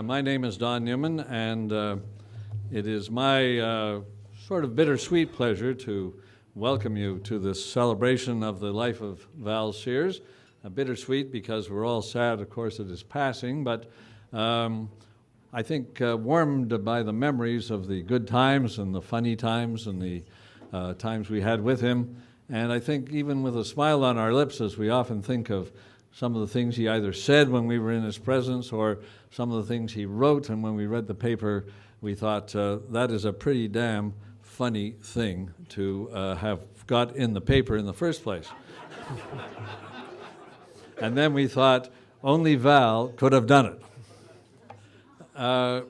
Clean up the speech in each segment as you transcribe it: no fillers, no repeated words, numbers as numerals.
My name is Don Newman, and it is my sort of bittersweet pleasure to welcome you to this celebration of the life of Val Sears. Bittersweet because we're all sad, of course, at his passing, but I think warmed by the memories of the good times and the funny times and the times we had with him. And I think even with a smile on our lips, as we often think of some of the things he either said when we were in his presence or some of the things he wrote, and when we read the paper, we thought that is a pretty damn funny thing to have got in the paper in the first place. And then we thought, only Val could have done it. I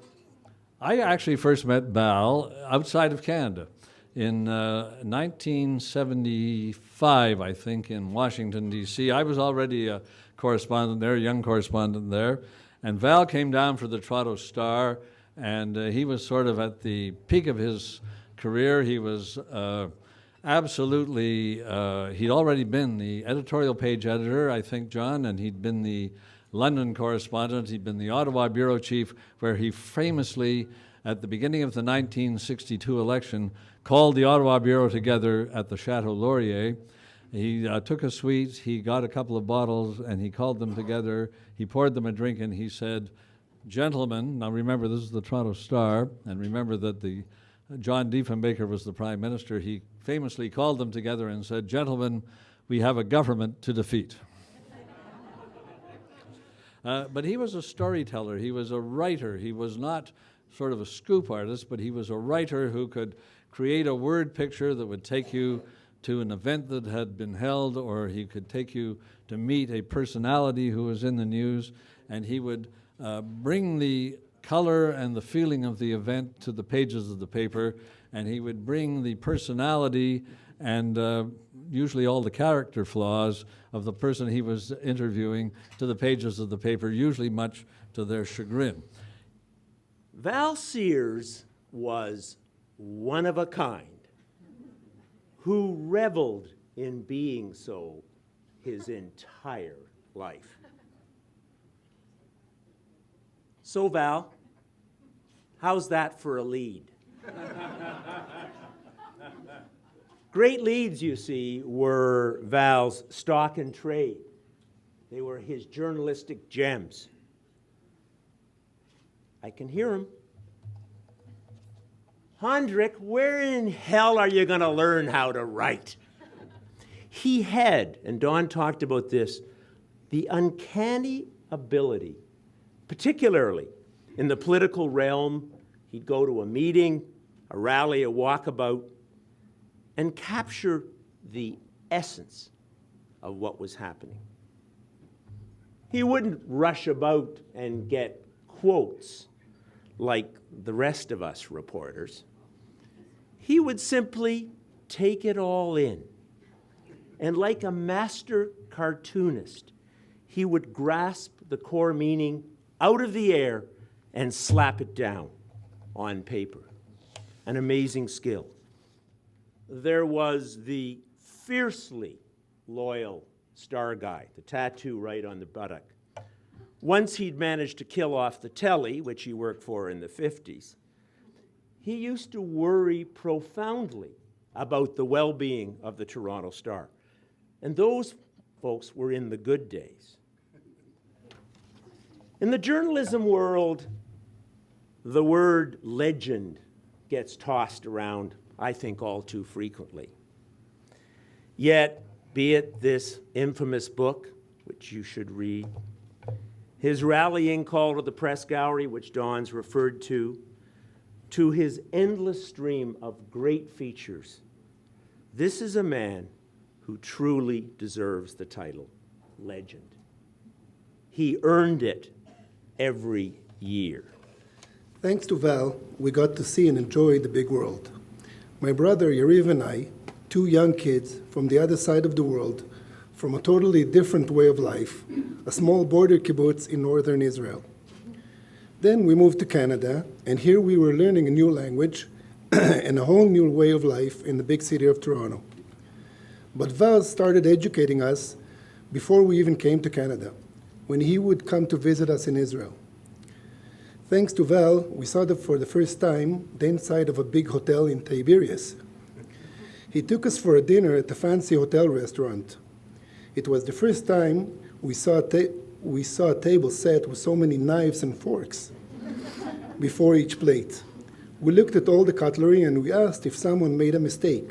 actually first met Val outside of Canada in 1975, I think, in Washington, D.C. I was already a correspondent there, a young correspondent there, and Val came down for the Toronto Star, and he was sort of at the peak of his career. He was absolutely, he'd already been the editorial page editor, I think, John, and he'd been the London correspondent. He'd been the Ottawa bureau chief, where he famously, at the beginning of the 1962 election, called the Ottawa bureau together at the Chateau Laurier. He took a suite, he got a couple of bottles, and he called them together. He poured them a drink, and he said, "Gentlemen," now remember this is the Toronto Star, and remember that the John Diefenbaker was the prime minister. He famously called them together and said, "Gentlemen, we have a government to defeat." But he was a storyteller. He was a writer. He was not sort of a scoop artist, but he was a writer who could create a word picture that would take you to an event that had been held, or he could take you to meet a personality who was in the news, and he would bring the color and the feeling of the event to the pages of the paper, and he would bring the personality and usually all the character flaws of the person he was interviewing to the pages of the paper, usually much to their chagrin. Val Sears was one of a kind, who reveled in being so his entire life. So, Val, how's that for a lead? Great leads, you see, were Val's stock and trade. They were his journalistic gems. I can hear him. Honderich, where in hell are you going to learn how to write? He had, and Don talked about this, the uncanny ability, particularly in the political realm. He'd go to a meeting, a rally, a walkabout, and capture the essence of what was happening. He wouldn't rush about and get quotes like the rest of us reporters. He would simply take it all in. And like a master cartoonist, he would grasp the core meaning out of the air and slap it down on paper. An amazing skill. There was the fiercely loyal Star guy, the tattoo right on the buttock. Once he'd managed to kill off the telly, which he worked for in the 50s, he used to worry profoundly about the well-being of the Toronto Star. And those folks were in the good days. In the journalism world, the word legend gets tossed around, I think, all too frequently. Yet, be it this infamous book, which you should read, his rallying call to the press gallery, which Don's referred to his endless stream of great features, this is a man who truly deserves the title legend. He earned it every year. Thanks to Val, we got to see and enjoy the big world. My brother Yariv and I, two young kids from the other side of the world, from a totally different way of life, a small border kibbutz in northern Israel. Then we moved to Canada, and here we were learning a new language and a whole new way of life in the big city of Toronto. But Val started educating us before we even came to Canada, when he would come to visit us in Israel. Thanks to Val, we saw for the first time the inside of a big hotel in Tiberias. He took us for a dinner at a fancy hotel restaurant. It was the first time we saw a table set with so many knives and forks before each plate. We looked at all the cutlery and we asked if someone made a mistake.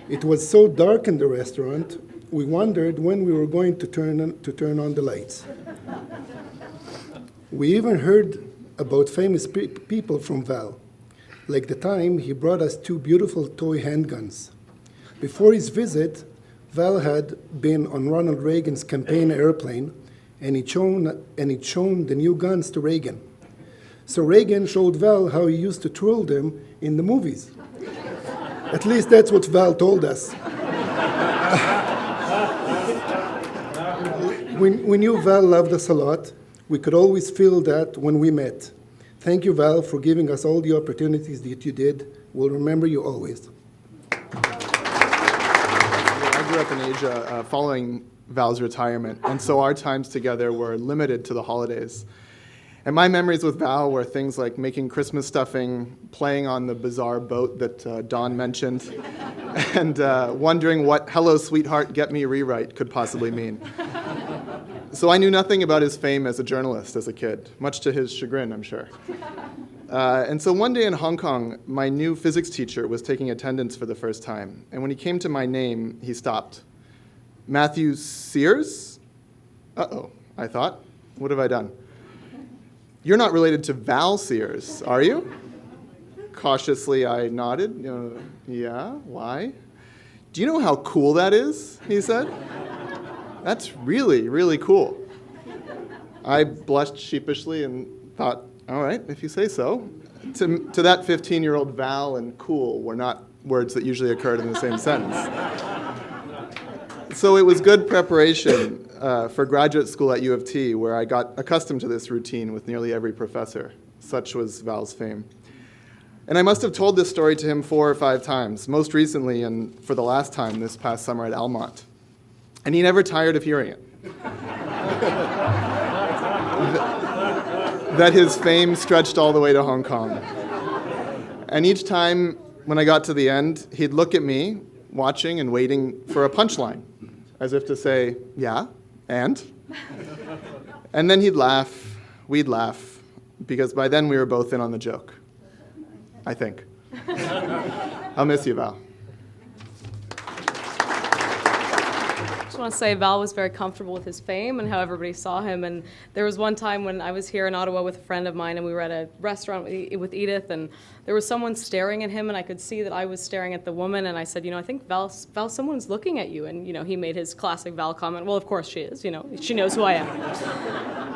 It was so dark in the restaurant, we wondered when we were going to turn on the lights. We even heard about famous people from Val, like the time he brought us 2 beautiful toy handguns. Before his visit, Val had been on Ronald Reagan's campaign airplane, and he'd shown the new guns to Reagan. So Reagan showed Val how he used to twirl them in the movies. At least that's what Val told us. We knew Val loved us a lot. We could always feel that when we met. Thank you, Val, for giving us all the opportunities that you did. We'll remember you always. I grew up in Asia following Val's retirement, and so our times together were limited to the holidays. And my memories with Val were things like making Christmas stuffing, playing on the bizarre boat that Don mentioned, and wondering what "Hello, Sweetheart, Get Me Rewrite" could possibly mean. So I knew nothing about his fame as a journalist as a kid, much to his chagrin, I'm sure. And so one day in Hong Kong, my new physics teacher was taking attendance for the first time. And when he came to my name, he stopped. Matthew Sears? Uh-oh, I thought. What have I done? You're not related to Val Sears, are you? Cautiously, I nodded. Yeah, why? Do you know how cool that is? He said. That's really, really cool. I blushed sheepishly and thought, all right, if you say so. To that 15-year-old, Val and cool were not words that usually occurred in the same sentence. So it was good preparation for graduate school at U of T, where I got accustomed to this routine with nearly every professor. Such was Val's fame. And I must have told this story to him 4 or 5 times, most recently and for the last time this past summer at Almont. And he never tired of hearing it. That his fame stretched all the way to Hong Kong. And each time when I got to the end, he'd look at me, watching and waiting for a punchline, as if to say, yeah, and? And then he'd laugh, we'd laugh, because by then we were both in on the joke. I think. I'll miss you, Val. I just want to say Val was very comfortable with his fame and how everybody saw him. And there was one time when I was here in Ottawa with a friend of mine, and we were at a restaurant with Edith, and there was someone staring at him, and I could see that I was staring at the woman, and I said, I think Val, someone's looking at you. And he made his classic Val comment, well, of course she is, she knows who I am.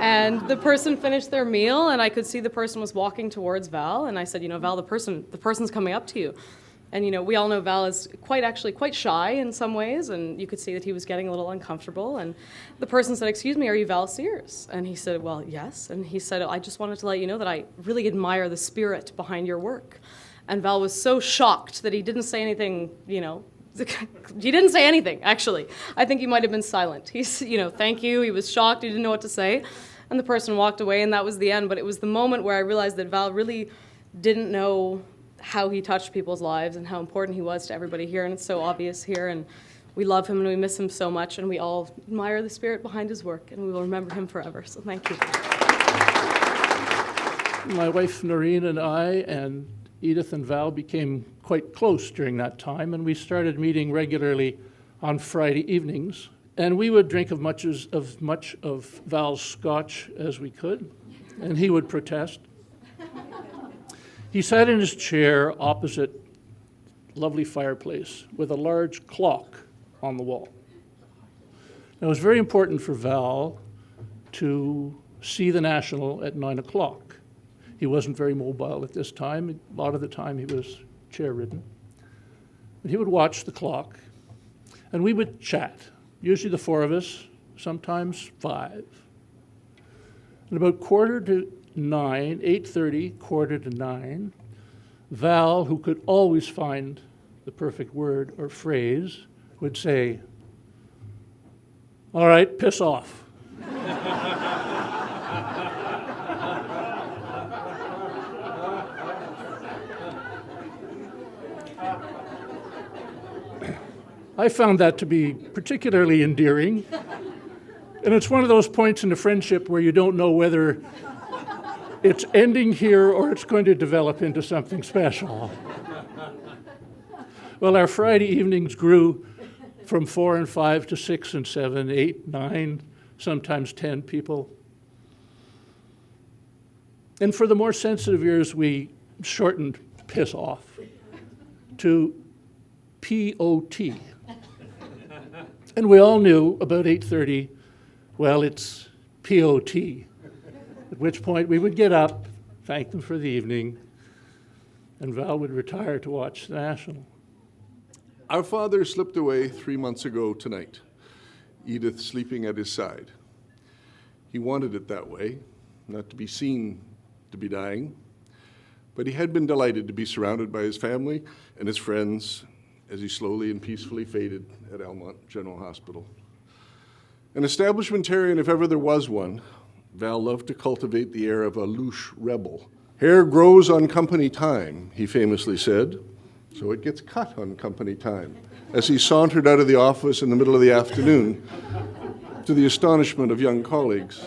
And the person finished their meal, and I could see the person was walking towards Val, and I said, Val, the person's coming up to you. And we all know Val is quite shy in some ways, and you could see that he was getting a little uncomfortable. And the person said, "Excuse me, are you Val Sears?" And he said, "Well, yes." And he said, "I just wanted to let you know that I really admire the spirit behind your work." And Val was so shocked that he didn't say anything, He didn't say anything, actually. I think he might have been silent. He's, thank you. He was shocked. He didn't know what to say. And the person walked away, and that was the end. But it was the moment where I realized that Val really didn't know how he touched people's lives and how important he was to everybody here, and it's so obvious here, and we love him and we miss him so much, and we all admire the spirit behind his work, and we will remember him forever, so thank you. My wife Noreen and I and Edith and Val became quite close during that time, and we started meeting regularly on Friday evenings, and we would drink as much of Val's scotch as we could, and he would protest. He sat in his chair opposite a lovely fireplace with a large clock on the wall. Now, it was very important for Val to see the National at 9 o'clock. He wasn't very mobile at this time. A lot of the time he was chair-ridden. But he would watch the clock, and we would chat, usually the 4 of us, sometimes 5. And about 8:30, 8:45, Val, who could always find the perfect word or phrase, would say, "All right, piss off." I found that to be particularly endearing. And it's one of those points in a friendship where you don't know whether it's ending here or it's going to develop into something special. Well, our Friday evenings grew from 4 and 5 to 6 and 7, 8, 9, sometimes 10 people. And for the more sensitive ears, we shortened piss off to POT. And we all knew about 8:30, well, it's POT, at which point we would get up, thank them for the evening, and Val would retire to watch the National. Our father slipped away 3 months ago tonight, Edith sleeping at his side. He wanted it that way, not to be seen to be dying, but he had been delighted to be surrounded by his family and his friends as he slowly and peacefully faded at Almont General Hospital. An establishmentarian, if ever there was one, Val loved to cultivate the air of a louche rebel. Hair grows on company time, he famously said, so it gets cut on company time, as he sauntered out of the office in the middle of the afternoon, to the astonishment of young colleagues.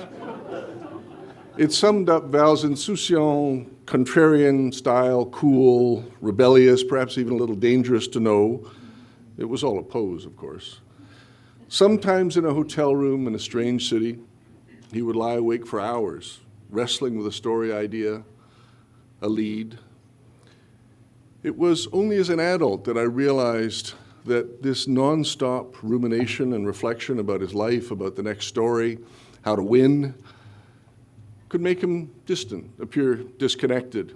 It summed up Val's insouciant, contrarian style, cool, rebellious, perhaps even a little dangerous to know. It was all a pose, of course. Sometimes in a hotel room in a strange city, he would lie awake for hours, wrestling with a story idea, a lead. It was only as an adult that I realized that this nonstop rumination and reflection about his life, about the next story, how to win, could make him distant, appear disconnected.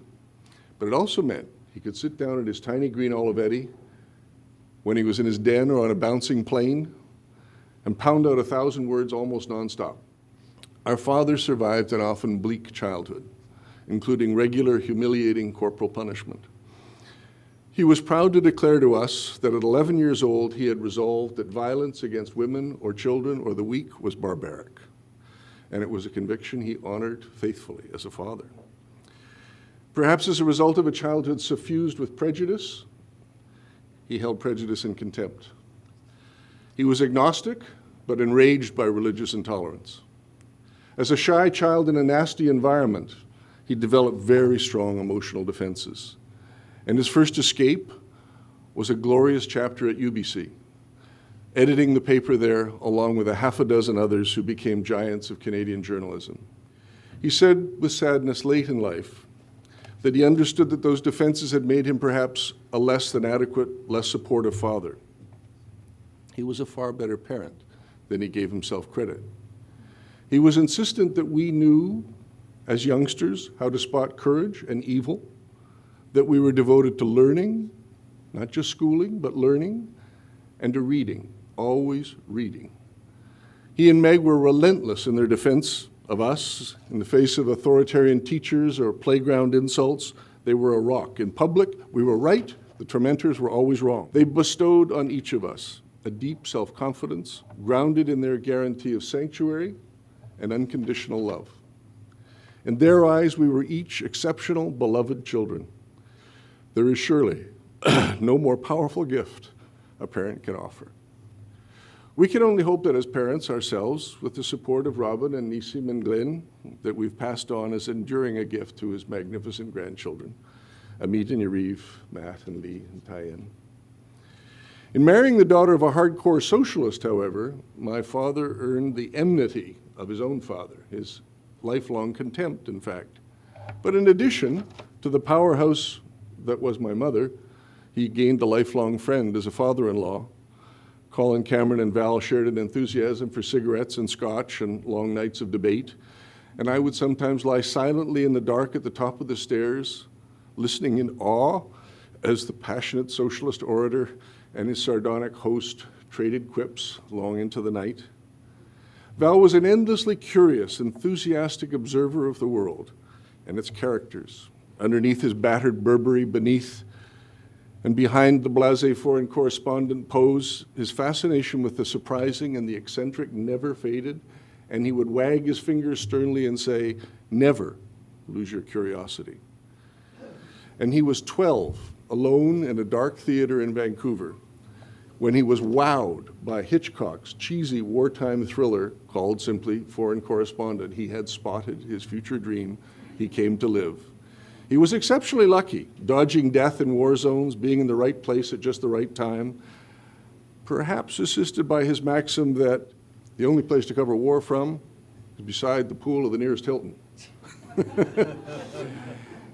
But it also meant he could sit down at his tiny green Olivetti when he was in his den or on a bouncing plane and pound out 1,000 words almost nonstop. Our father survived an often bleak childhood, including regular humiliating corporal punishment. He was proud to declare to us that at 11 years old, he had resolved that violence against women or children or the weak was barbaric. And it was a conviction he honored faithfully as a father. Perhaps as a result of a childhood suffused with prejudice, he held prejudice in contempt. He was agnostic, but enraged by religious intolerance. As a shy child in a nasty environment, he developed very strong emotional defenses. And his first escape was a glorious chapter at UBC, editing the paper there along with a half a dozen others who became giants of Canadian journalism. He said with sadness late in life that he understood that those defenses had made him perhaps a less than adequate, less supportive father. He was a far better parent than he gave himself credit. He was insistent that we knew, as youngsters, how to spot courage and evil, that we were devoted to learning, not just schooling, but learning, and to reading, always reading. He and Meg were relentless in their defense of us in the face of authoritarian teachers or playground insults. They were a rock. In public, we were right, the tormentors were always wrong. They bestowed on each of us a deep self-confidence, grounded in their guarantee of sanctuary and unconditional love. In their eyes, we were each exceptional, beloved children. There is surely no more powerful gift a parent can offer. We can only hope that as parents ourselves, with the support of Robin and Nissim and Glenn, that we've passed on as enduring a gift to his magnificent grandchildren, Amit and Yariv, Matt and Lee and Tyann. In marrying the daughter of a hardcore socialist, however, my father earned the enmity of his own father, his lifelong contempt, in fact. But in addition to the powerhouse that was my mother, he gained a lifelong friend as a father-in-law. Colin, Cameron, and Val shared an enthusiasm for cigarettes and scotch and long nights of debate. And I would sometimes lie silently in the dark at the top of the stairs, listening in awe as the passionate socialist orator and his sardonic host traded quips long into the night. Val was an endlessly curious, enthusiastic observer of the world and its characters. Underneath his battered Burberry, beneath and behind the blasé foreign correspondent pose, his fascination with the surprising and the eccentric never faded, and he would wag his fingers sternly and say, "Never lose your curiosity." And he was 12, alone in a dark theater in Vancouver, when he was wowed by Hitchcock's cheesy wartime thriller called simply Foreign Correspondent. He had spotted his future dream. He came to live. He was exceptionally lucky, dodging death in war zones, being in the right place at just the right time, perhaps assisted by his maxim that the only place to cover war from is beside the pool of the nearest Hilton.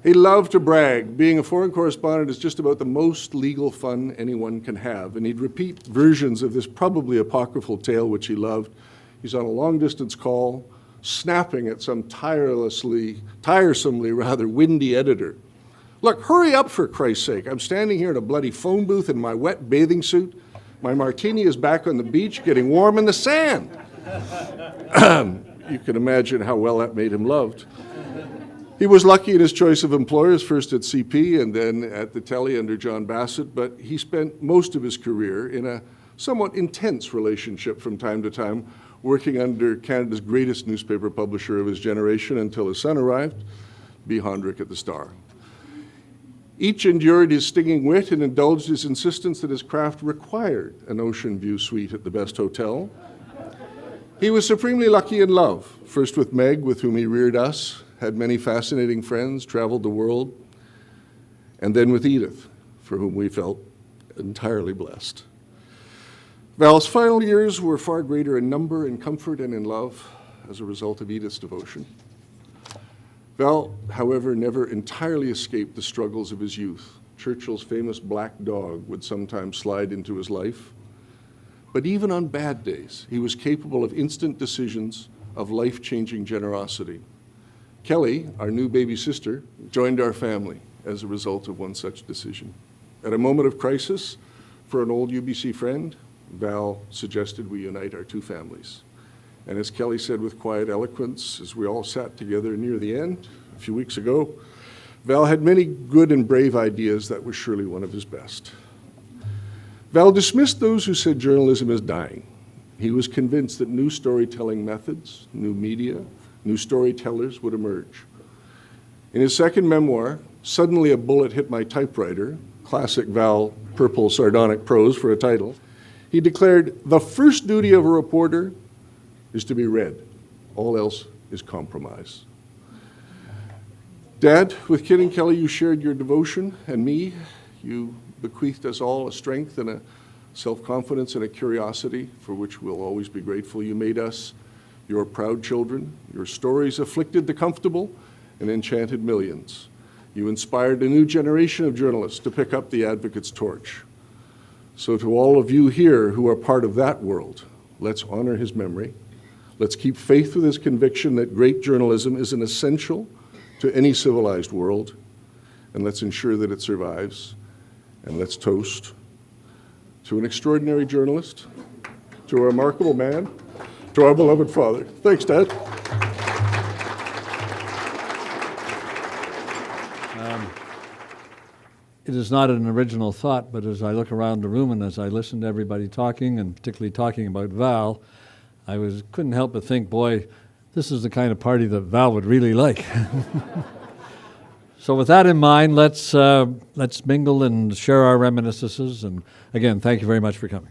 He loved to brag. Being a foreign correspondent is just about the most legal fun anyone can have, and he'd repeat versions of this probably apocryphal tale which he loved. He's on a long-distance call, snapping at some tiresomely windy editor. Look, hurry up for Christ's sake. I'm standing here in a bloody phone booth in my wet bathing suit. My martini is back on the beach, getting warm in the sand. You can imagine how well that made him loved. He was lucky in his choice of employers, first at CP and then at the Telly under John Bassett, but he spent most of his career in a somewhat intense relationship from time to time, working under Canada's greatest newspaper publisher of his generation until his son arrived, B. Honderich at the Star. Each endured his stinging wit and indulged his insistence that his craft required an ocean view suite at the best hotel. He was supremely lucky in love, first with Meg, with whom he reared us, had many fascinating friends, traveled the world, and then with Edith, for whom we felt entirely blessed. Val's final years were far greater in number, in comfort, and in love as a result of Edith's devotion. Val, however, never entirely escaped the struggles of his youth. Churchill's famous black dog would sometimes slide into his life. But even on bad days, he was capable of instant decisions, of life-changing generosity. Kelly, our new baby sister, joined our family as a result of one such decision. At a moment of crisis, for an old UBC friend, Val suggested we unite our two families. And as Kelly said with quiet eloquence, as we all sat together near the end a few weeks ago, Val had many good and brave ideas. That was surely one of his best. Val dismissed those who said journalism is dying. He was convinced that new storytelling methods, new media, new storytellers would emerge. In his second memoir, Suddenly a Bullet Hit My Typewriter, classic Val purple sardonic prose for a title, he declared, "The first duty of a reporter is to be read. All else is compromise." Dad, with Kid and Kelly, you shared your devotion, and me, you bequeathed us all a strength and a self-confidence and a curiosity for which we'll always be grateful. You made us your proud children. Your stories afflicted the comfortable and enchanted millions. You inspired a new generation of journalists to pick up the Advocate's torch. So to all of you here who are part of that world, let's honor his memory. Let's keep faith with his conviction that great journalism is an essential to any civilized world, and let's ensure that it survives. And let's toast to an extraordinary journalist, to a remarkable man, to our beloved father. Thanks, Dad. It is not an original thought, but as I look around the room and as I listen to everybody talking, and particularly talking about Val, I couldn't help but think, boy, this is the kind of party that Val would really like. So with that in mind, let's mingle and share our reminiscences. And again, thank you very much for coming.